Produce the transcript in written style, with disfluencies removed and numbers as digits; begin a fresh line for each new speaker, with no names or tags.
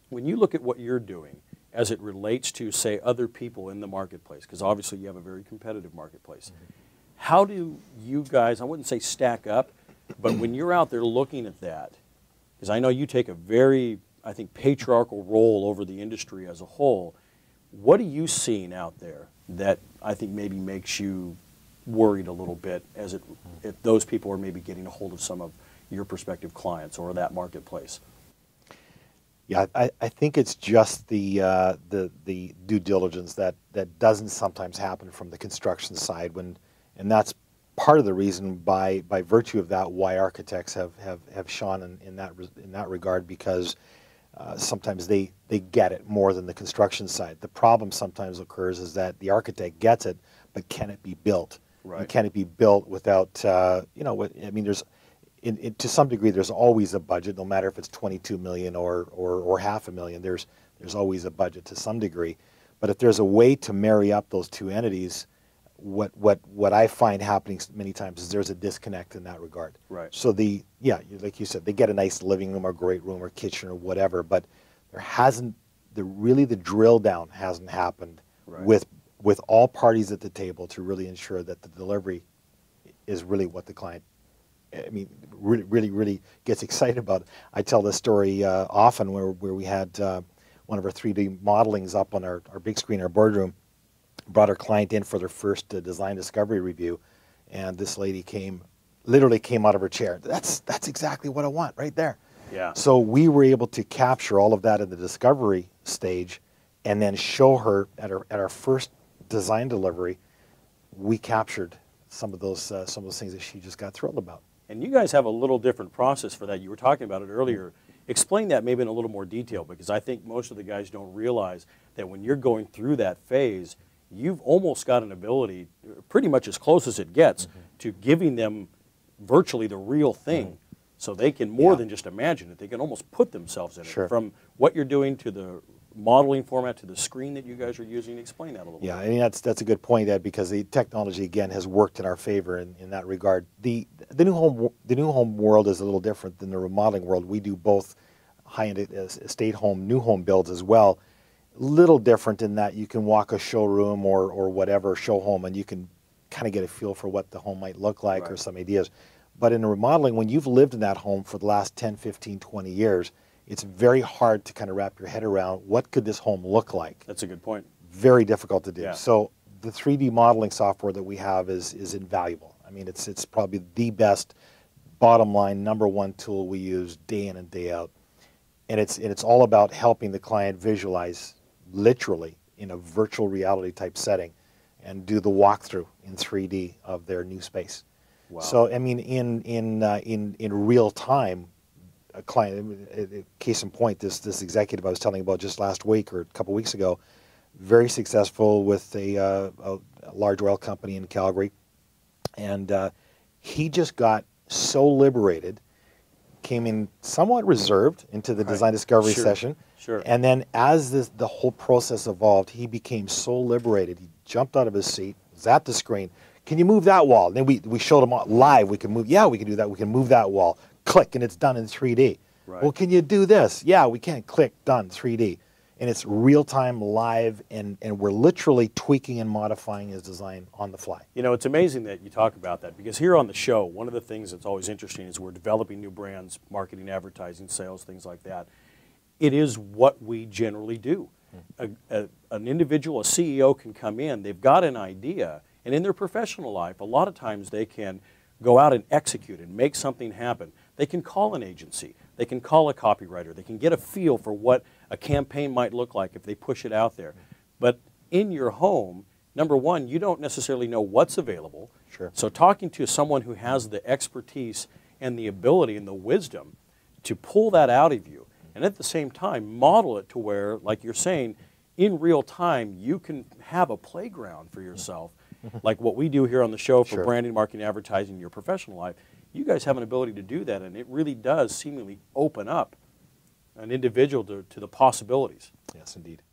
When you look at what you're doing as it relates to, say, other people in the marketplace, because obviously you have a very competitive marketplace, how do you guys, I wouldn't say stack up, but when you're out there looking at that, because I know you take a very, I think, patriarchal role over the industry as a whole, what are you seeing out there that I think maybe makes you worried a little bit as if those people are maybe getting a hold of some of your prospective clients or that marketplace?
Yeah, I think it's just the due diligence that doesn't sometimes happen from the construction side, and that's part of the reason by virtue of that why architects have shone in that regard, because sometimes they get it more than the construction side. The problem sometimes occurs is that the architect gets it, but can it be built?
Right.
And can it be built without I mean, there's to some degree, there's always a budget, no matter if it's 22 million or $500,000. There's always a budget to some degree, but if there's a way to marry up those two entities, what I find happening many times is there's a disconnect in that regard.
Right.
So like you said, they get a nice living room or great room or kitchen or whatever, but there hasn't the drill down hasn't happened. Right. with all parties at the table to really ensure that the delivery is really what the client, I mean, really gets excited about. I tell this story often where we had one of our 3D modelings up on our big screen in our boardroom, brought our client in for their first design discovery review, and this lady literally came out of her chair. That's exactly what I want right there.
Yeah.
So we were able to capture all of that in the discovery stage, and then show her at our first design delivery. We captured some of those things that she just got thrilled about.
And you guys have a little different process for that. You were talking about it earlier. Explain that maybe in a little more detail, because I think most of the guys don't realize that when you're going through that phase, you've almost got an ability, pretty much as close as it gets, to giving them virtually the real thing, so they can more than just imagine it. They can almost put themselves in it. From what you're doing to the modeling format to the screen that you guys are using. Explain that a little bit.
Yeah, I mean, that's a good point, Ed, because the technology, again, has worked in our favor in that regard. The new home world is a little different than the remodeling world. We do both high-end estate home, new home builds as well. Little different in that you can walk a showroom or whatever show home, and you can kind of get a feel for what the home might look like, or some ideas. But in remodeling, when you've lived in that home for the last 10, 15, 20 years, it's very hard to kind of wrap your head around what could this home look like.
That's a good point.
Very difficult to do.
Yeah.
So the 3D modeling software that we have is invaluable. I mean, it's probably the best, bottom line, #1 tool we use day in and day out. And it's all about helping the client visualize literally in a virtual reality type setting and do the walkthrough in 3D of their new space. Wow. So I mean, in real time, a client, case in point, this executive I was telling you about just last week or a couple weeks ago, very successful with a large oil company in Calgary, and he just got so liberated, came in somewhat reserved into the design discovery session.
Sure.
And then as the whole process evolved, he became so liberated. He jumped out of his seat, was at the screen. Can you move that wall? And then we showed him live. We can move. Yeah, we can do that. We can move that wall. Click, and it's done in 3D. Right. Well, can you do this? Yeah, we can. Click, done, 3D. And it's real time, live, and we're literally tweaking and modifying his design on the fly.
You know, it's amazing that you talk about that, because here on the show, one of the things that's always interesting is we're developing new brands, marketing, advertising, sales, things like that. It is what we generally do. An individual, a CEO can come in, they've got an idea, and in their professional life, a lot of times they can go out and execute and make something happen. They can call an agency, they can call a copywriter, they can get a feel for what a campaign might look like if they push it out there. But in your home, #1, you don't necessarily know what's available.
Sure.
So talking to someone who has the expertise and the ability and the wisdom to pull that out of you, and at the same time model it to where, like you're saying, in real time you can have a playground for yourself, like what we do here on the show for branding, marketing, advertising, your professional life. You guys have an ability to do that, and it really does seemingly open up an individual to the possibilities.
Yes, indeed.